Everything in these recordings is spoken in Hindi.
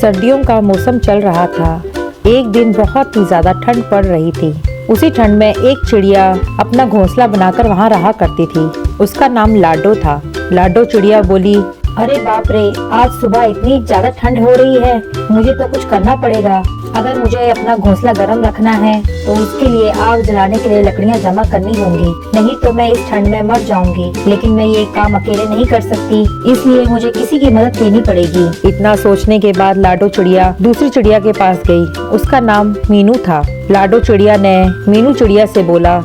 सर्दियों का मौसम चल रहा था। एक दिन बहुत ही ज्यादा ठंड पड़ रही थी। उसी ठंड में एक चिड़िया अपना घोंसला बनाकर वहाँ रहा करती थी। उसका नाम लाडो था। लाडो चिड़िया बोली, अरे बाप रे, आज सुबह इतनी ज्यादा ठंड हो रही है, मुझे तो कुछ करना पड़ेगा। अगर मुझे अपना घोंसला गर्म रखना है तो उसके लिए आग जलाने के लिए लकड़ियाँ जमा करनी होंगी, नहीं तो मैं इस ठंड में मर जाऊंगी। लेकिन मैं ये काम अकेले नहीं कर सकती, इसलिए मुझे किसी की मदद लेनी पड़ेगी। इतना सोचने के बाद लाडो चिड़िया दूसरी चिड़िया के पास गई। उसका नाम मीनू था। लाडो चिड़िया ने मीनू चिड़िया से बोला,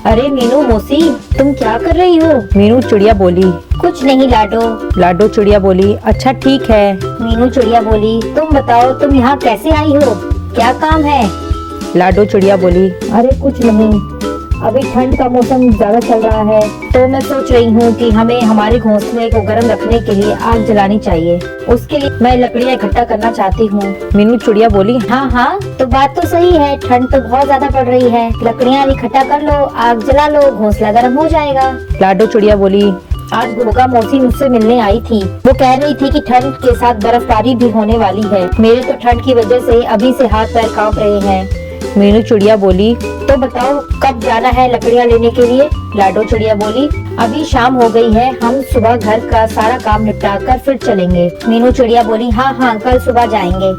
अरे मीनू मौसी, तुम क्या कर रही हो? मीनू चिड़िया बोली, कुछ नहीं लाडो। लाडो चिड़िया बोली, अच्छा ठीक है। मीनू चिड़िया बोली, तुम बताओ तुम यहाँ कैसे आई हो, क्या काम है? लाडो चिड़िया बोली, अरे कुछ नहीं, अभी ठंड का मौसम ज्यादा चल रहा है तो मैं सोच रही हूँ कि हमें हमारे घोंसले को गर्म रखने के लिए आग जलानी चाहिए। उसके लिए मैं लकड़ियाँ इकट्ठा करना चाहती हूँ। मीनू चिड़िया बोली, हाँ हाँ, तो बात तो सही है, ठंड तो बहुत ज्यादा पड़ रही है। लकड़ियाँ इकट्ठा कर लो, आग जला लो, घोंसला गर्म हो जाएगा। लाडो चिड़िया बोली, आज गोगा मौसी मुझसे मिलने आई थी। वो कह रही थी कि ठंड के साथ बर्फबारी भी होने वाली है। मेरे तो ठंड की वजह से अभी से हाथ पैर कांप रहे हैं। मीनू चिड़िया बोली, तो बताओ कब जाना है लकड़ियाँ लेने के लिए? लाडो चिड़िया बोली, अभी शाम हो गई है, हम सुबह घर का सारा काम निपटा कर फिर चलेंगे। मीनू चिड़िया बोली, हाँ हाँ, कल सुबह जाएंगे।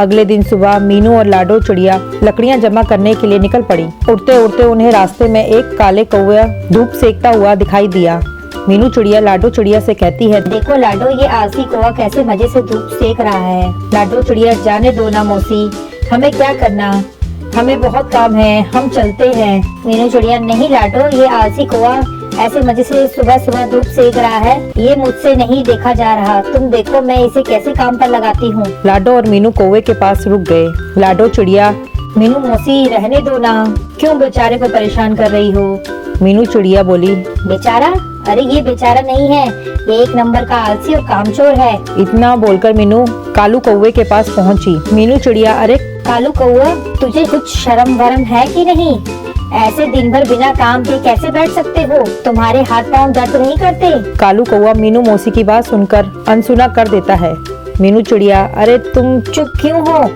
अगले दिन सुबह मीनू और लाडो चिड़िया लकड़ियाँ जमा करने के लिए निकल पड़ी। उड़ते उड़ते उन्हें रास्ते में एक काले कौवा धूप सेकता हुआ दिखाई दिया। मीनू चिड़िया लाडो चिड़िया से कहती है, देखो लाडो, ये आलसी कौवा कैसे मजे से धूप सेक रहा है। लाडो चिड़िया, जाने दो ना मौसी, हमें क्या करना, हमें बहुत काम है, हम चलते हैं। मीनू चिड़िया, नहीं लाडो, ये आलसी कौवा ऐसे मजे से सुबह सुबह धूप सेक रहा है, ये मुझसे नहीं देखा जा रहा। तुम देखो मैं इसे कैसे काम पर लगाती हूँ। लाडो और मीनू कौवे के पास रुक गए। लाडो चिड़िया, मीनू मौसी, रहने दो ना, क्यों बेचारे को परेशान कर रही हो? मीनू चिड़िया बोली, बेचारा? अरे ये बेचारा नहीं है, ये एक नंबर का आलसी और कामचोर है। इतना बोलकर मीनू कालू कौवे के पास पहुंची। मीनू चिड़िया, अरे कालू कौवा, तुझे कुछ शर्म वरम है कि नहीं? ऐसे दिन भर बिना काम के कैसे बैठ सकते हो? तुम्हारे हाथ पांव दर्द नहीं करते? कालू कौवा मीनू मौसी की बात सुनकर अनसुना कर देता है। मीनू चिड़िया, अरे तुम चुप क्यों हो?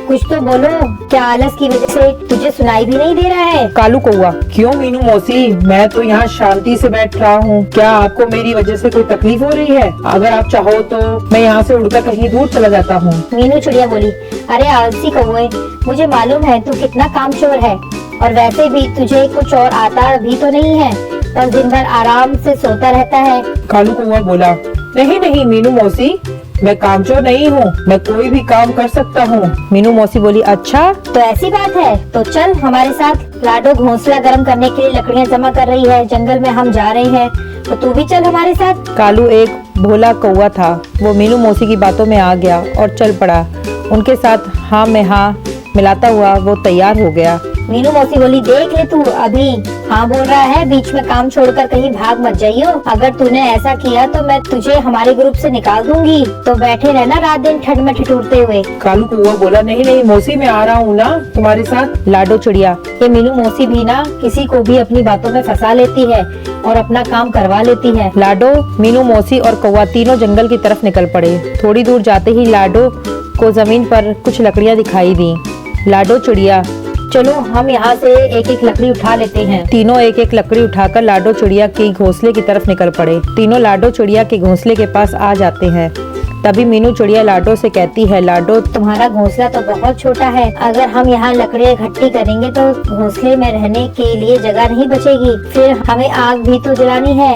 कुछ तो बोलो, क्या आलस की वजह से तुझे सुनाई भी नहीं दे रहा है? कालू कौवा, क्यों मीनू मौसी, मैं तो यहाँ शांति से बैठ रहा हूँ। क्या आपको मेरी वजह से कोई तकलीफ हो रही है? अगर आप चाहो तो मैं यहाँ से उड़कर कहीं दूर चला जाता हूँ। मीनू चिड़िया बोली, अरे आलसी कौवे, मुझे मालूम है तू कितना कामचोर है, और वैसे भी तुझे कुछ और आता भी तो नहीं है, बस दिन भर आराम से सोता रहता है। कालू कौवा बोला, नहीं नहीं मीनू मौसी, मैं कामचोर नहीं हूँ, मैं कोई भी काम कर सकता हूँ। मीनू मौसी बोली, अच्छा तो ऐसी बात है, तो चल हमारे साथ। लाडो घोंसला गर्म करने के लिए लकड़ियाँ जमा कर रही है, जंगल में हम जा रहे हैं, तो तू भी चल हमारे साथ। कालू एक भोला कौवा था। वो मीनू मौसी की बातों में आ गया और चल पड़ा। उनके साथ हाँ में हाँ मिलाता हुआ वो तैयार हो गया। मीनू मौसी बोली, देख ले तू अभी हाँ बोल रहा है, बीच में काम छोड़कर कहीं भाग मत जाइयो। अगर तूने ऐसा किया तो मैं तुझे हमारे ग्रुप से निकाल दूंगी। तो बैठे रहना रात दिन ठंड में ठिठुरते हुए। कालू कौवा बोला, नहीं नहीं मौसी, मैं आ रहा हूँ ना तुम्हारे साथ। लाडो चिड़िया, ये मीनू मौसी भी ना किसी को भी अपनी बातों में फंसा लेती है और अपना काम करवा लेती है। लाडो, मीनू मौसी और कौवा तीनों जंगल की तरफ निकल पड़े। थोड़ी दूर जाते ही लाडो को जमीन पर कुछ लकड़ियाँ दिखाई दी। लाडो चिड़िया, चलो हम यहाँ से एक एक लकड़ी उठा लेते हैं। तीनों एक एक लकड़ी उठाकर लाडो चिड़िया के घोंसले की तरफ निकल पड़े। तीनों लाडो चिड़िया के घोंसले के पास आ जाते हैं। तभी मीनू चिड़िया लाडो से कहती है, लाडो तुम्हारा घोंसला तो बहुत छोटा है, अगर हम यहाँ लकड़ियाँ इकट्ठी करेंगे तो घोंसले में रहने के लिए जगह नहीं बचेगी, फिर हमें आग भी तो जलानी है।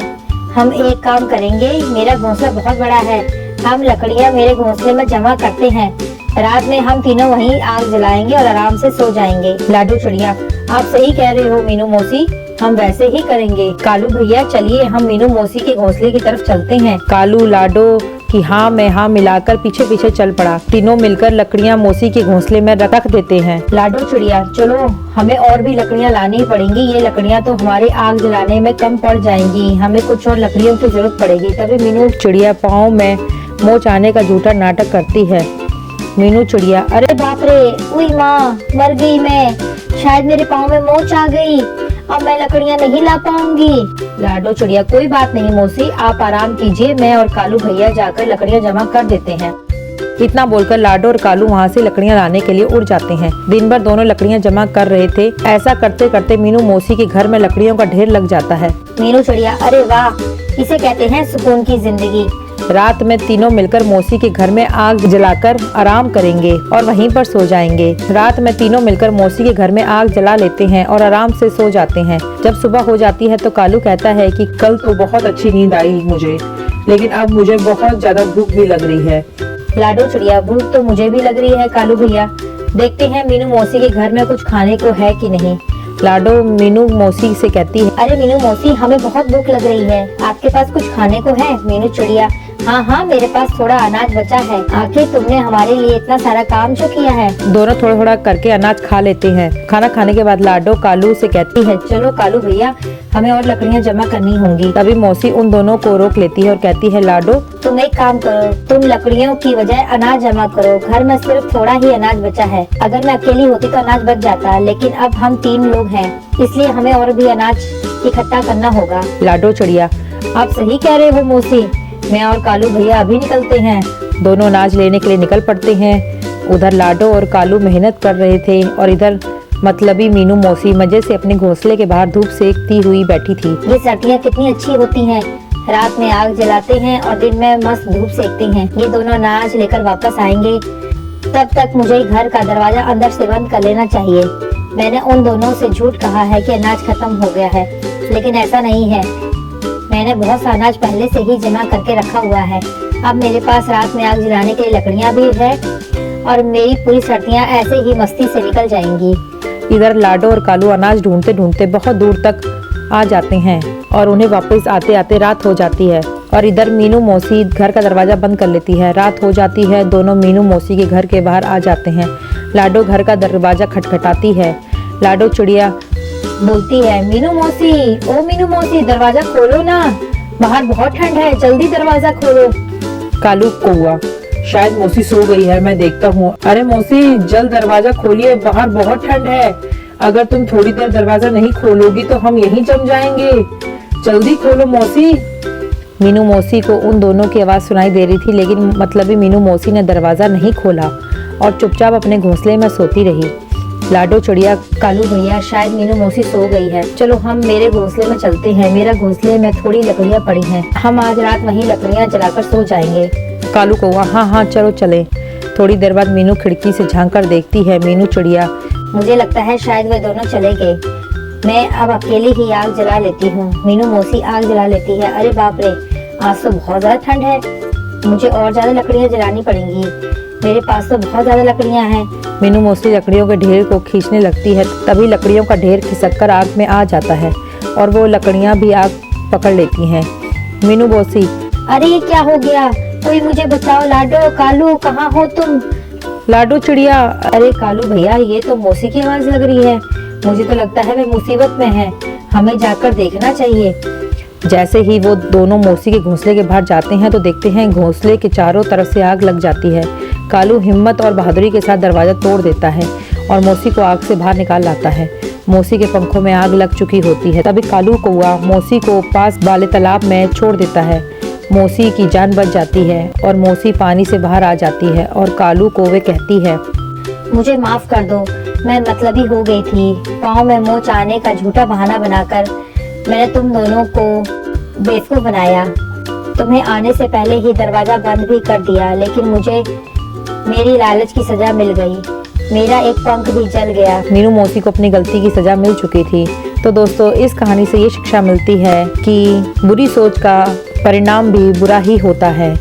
हम एक काम करेंगे, मेरा घोंसला बहुत बड़ा है, हम लकड़ियाँ मेरे घोंसले में जमा करते हैं, रात में हम तीनों वहीं आग जलाएंगे और आराम से सो जाएंगे। लाडो चिड़िया, आप सही कह रहे हो मीनू मौसी, हम वैसे ही करेंगे। कालू भैया, चलिए हम मीनू मौसी के घोंसले की तरफ चलते हैं। कालू लाडो की हाँ में हाँ मिलाकर पीछे पीछे चल पड़ा। तीनों मिलकर लकड़ियाँ मौसी के घोंसले में रख देते हैं। लाडो चिड़िया, चलो हमें और भी लकड़ियाँ लानी पड़ेंगी, ये लकड़ियाँ तो हमारे आग जलाने में कम पड़ जाएंगी, हमें कुछ और लकड़ियों की जरूरत पड़ेगी। तभी मीनू चिड़िया पाँव में मोच आने का झूठा नाटक करती है। मीनू चिड़िया, अरे बाप रे, उई माँ, मर गई मैं, शायद मेरे पाँव में मोच आ गई, अब मैं लकड़ियाँ नहीं ला पाऊंगी। लाडो चिड़िया, कोई बात नहीं मौसी, आप आराम कीजिए, मैं और कालू भैया जाकर लकड़ियाँ जमा कर देते हैं। इतना बोलकर लाडो और कालू वहाँ से लकड़ियाँ लाने के लिए उड़ जाते हैं। दिन भर दोनों लकड़ियाँ जमा कर रहे थे। ऐसा करते करते मीनू मौसी के घर में लकड़ियों का ढेर लग जाता है। मीनू चिड़िया, अरे वाह, इसे कहते हैं सुकून की जिंदगी। रात में तीनों मिलकर मौसी के घर में आग जलाकर आराम करेंगे और वहीं पर सो जाएंगे। रात में तीनों मिलकर मौसी के घर में आग जला लेते हैं और आराम से सो जाते हैं। जब सुबह हो जाती है तो कालू कहता है कि कल तो बहुत अच्छी नींद आई मुझे, लेकिन अब मुझे बहुत ज्यादा भूख भी लग रही है। लाडो चिड़िया, भूख तो मुझे भी लग रही है कालू भैया। देखते हैं मीनू मौसी के घर में कुछ खाने को है कि नहीं। लाडो मीनू मौसी से कहती है, अरे मीनू मौसी, हमें बहुत भूख लग रही है, आपके पास कुछ खाने को है? मीनू चिड़िया, हाँ हाँ, मेरे पास थोड़ा अनाज बचा है। आखिर तुमने हमारे लिए इतना सारा काम जो किया है। दोनों थोड़ा थोड़ा करके अनाज खा लेते हैं। खाना खाने के बाद लाडो कालू से कहती है, चलो कालू भैया, हमें और लकड़ियाँ जमा करनी होंगी। तभी मौसी उन दोनों को रोक लेती है और कहती है, लाडो तुम एक काम करो, तुम लकड़ियों की बजाय अनाज जमा करो। घर में सिर्फ थोड़ा ही अनाज बचा है। अगर मैं अकेली होती तो अनाज बच जाता, लेकिन अब हम 3 लोग हैं, इसलिए हमें और भी अनाज इकट्ठा करना होगा। लाडो चिड़िया, आप सही कह रहे हो मौसी, मैं और कालू भैया अभी निकलते हैं। दोनों अनाज लेने के लिए निकल पड़ते हैं। उधर लाडो और कालू मेहनत कर रहे थे और इधर मतलबी मीनू मौसी मजे से अपने घोंसले के बाहर धूप सेकती हुई बैठी थी। ये सर्दियाँ कितनी अच्छी होती हैं। रात में आग जलाते हैं और दिन में मस्त धूप सेकते हैं। ये दोनों अनाज लेकर वापस आएंगे, तब तक मुझे घर का दरवाजा अंदर से बंद कर लेना चाहिए। मैंने उन दोनों से झूठ कहा है कि अनाज खत्म हो गया है, लेकिन ऐसा नहीं है। मैंने बहुत सा अनाज पहले से ही जमा करके रखा हुआ है। अब मेरे पास रात में आग जलाने के लिए लकड़ियाँ भी है और मेरी पूरी सर्दियाँ ऐसे ही मस्ती से निकल जाएंगी। इधर लाडो और कालू अनाज ढूंढते ढूंढते बहुत दूर तक आ जाते हैं और उन्हें वापस आते आते रात हो जाती है। और इधर मीनू मौसी घर का दरवाजा बंद कर लेती है। रात हो जाती है। दोनों मीनू मौसी के घर के बाहर आ जाते हैं। लाडो घर का दरवाजा खटखटाती है। लाडो चिड़िया बोलती है, मीनू मौसी, ओ मीनू मौसी, दरवाजा खोलो ना, बाहर बहुत ठंड है, जल्दी दरवाजा खोलो। कालू कौआ, शायद मौसी सो गई है, मैं देखता हूँ। अरे मौसी, जल्द दरवाजा खोलिए, बाहर बहुत ठंड है। अगर तुम थोड़ी देर दरवाजा नहीं खोलोगी तो हम यहीं जम जाएंगे। जल्दी खोलो मौसी। मीनू मौसी को उन दोनों की आवाज़ सुनाई दे रही थी, लेकिन मतलबी मीनू मौसी ने दरवाज़ा नहीं खोला और चुपचाप अपने घोंसले में सोती रही। लाडो चिड़िया, कालू भैया, शायद मीनू मौसी सो गई है, चलो हम मेरे घोंसले में चलते हैं। मेरा घोंसले में थोड़ी लकड़ियाँ पड़ी हैं, हम आज रात वहीं लकड़ियाँ जलाकर सो जाएंगे। कालू कौआ, हाँ हाँ चलो चले। थोड़ी देर बाद मीनू खिड़की से झांक कर देखती है। मीनू चिड़िया, मुझे लगता है शायद वे दोनों चले गए। मैं अब अकेली ही आग जला लेती हूँ। मीनू मौसी आग जला लेती है। अरे बाप रे, आज तो बहुत ज्यादा ठंड है, मुझे और ज्यादा लकड़ियाँ जलानी पड़ेंगी। मेरे पास तो बहुत ज्यादा लकड़ियाँ हैं। मीनू मौसी लकड़ियों के ढेर को खींचने लगती है। तभी लकड़ियों का ढेर खिसककर आग में आ जाता है और वो लकड़ियाँ भी आग पकड़ लेती हैं। मीनू मौसी, अरे ये क्या हो गया, कोई मुझे बचाओ। लाडो, कालू, कहाँ हो तुम? लाडो चिड़िया, अरे कालू भैया, ये तो मौसी की आवाज लग रही है। मुझे तो लगता है वे मुसीबत में है, हमें जाकर देखना चाहिए। जैसे ही वो दोनों मौसी के घोंसले के बाहर जाते हैं तो देखते हैं घोंसले के चारों तरफ से आग लग जाती है। कालू हिम्मत और बहादुरी के साथ दरवाजा तोड़ देता है और मौसी को आग से बाहर निकाल लाता है। मौसी के पंखों में आग लग चुकी होती है। तभी कालू कौआ मौसी को पास वाले तालाब में छोड़ देता है। मौसी की जान बच जाती है और मौसी पानी से बाहर आ जाती है और कालू कौवे कहती है, मुझे माफ कर दो, मैं मतलबी हो गई थी। पाँव में मोच आने का झूठा बहाना बनाकर मैंने तुम दोनों को बेवकूफ बनाया। तुम्हें आने से पहले ही दरवाजा बंद भी कर दिया, लेकिन मुझे मेरी लालच की सजा मिल गई। मेरा एक पंख भी जल गया। मीनू मौसी को अपनी गलती की सजा मिल चुकी थी। तो दोस्तों, इस कहानी से ये शिक्षा मिलती है कि बुरी सोच का परिणाम भी बुरा ही होता है।